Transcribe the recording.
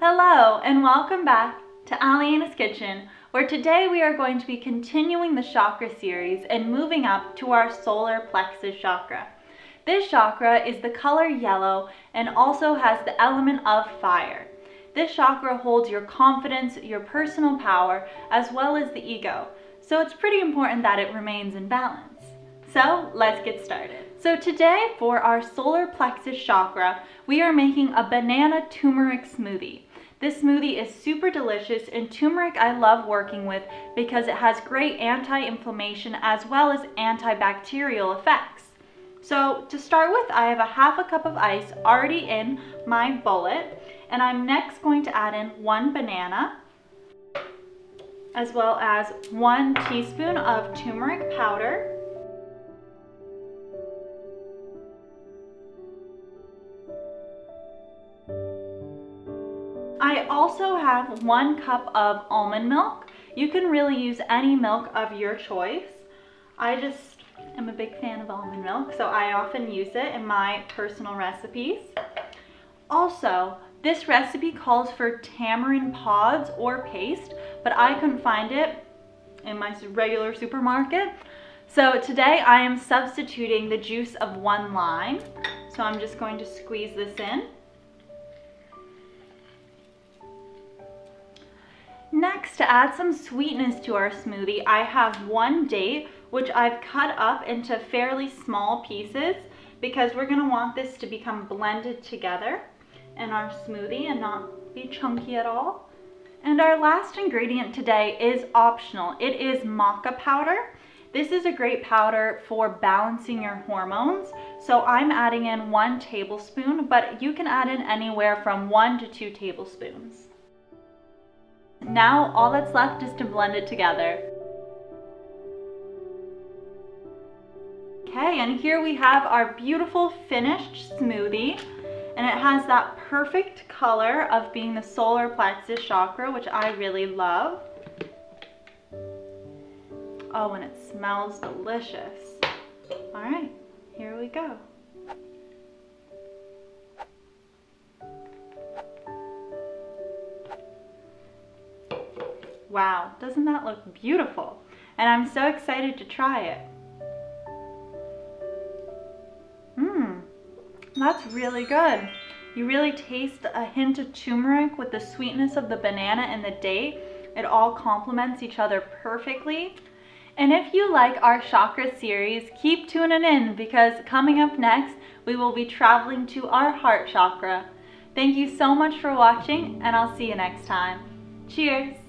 Hello and welcome back to Alyena's Kitchen, where today we are going to be continuing the chakra series and moving up to our solar plexus chakra. This chakra is the color yellow and also has the element of fire. This chakra holds your confidence, your personal power, as well as the ego. So it's pretty important that it remains in balance. So let's get started. So today for our solar plexus chakra, we are making a banana turmeric smoothie. This smoothie is super delicious, and turmeric I love working with because it has great anti-inflammation as well as antibacterial effects. So to start with, I have a half a cup of ice already in my bullet, and I'm next going to add in 1 banana as well as 1 teaspoon of turmeric powder, I also have 1 cup of almond milk. You can really use any milk of your choice. I just am a big fan of almond milk, so I often use it in my personal recipes. Also, this recipe calls for tamarind pods or paste, but I couldn't find it in my regular supermarket. So today I am substituting the juice of 1 lime. So I'm just going to squeeze this in. Next, to add some sweetness to our smoothie, I have 1 date, which I've cut up into fairly small pieces because we're going to want this to become blended together in our smoothie and not be chunky at all. And our last ingredient today is optional. It is maca powder. This is a great powder for balancing your hormones. So I'm adding in 1 tablespoon, but you can add in anywhere from 1 to 2 tablespoons. Now all that's left is to blend it together. Okay, and here we have our beautiful finished smoothie, and it has that perfect color of being the solar plexus chakra, which I really love. Oh, and it smells delicious. All right, here we go. Wow, doesn't that look beautiful? And I'm so excited to try it. That's really good. You really taste a hint of turmeric with the sweetness of the banana and the date. It all complements each other perfectly. And if you like our chakra series, keep tuning in because coming up next, we will be traveling to our heart chakra. Thank you so much for watching, and I'll see you next time. Cheers!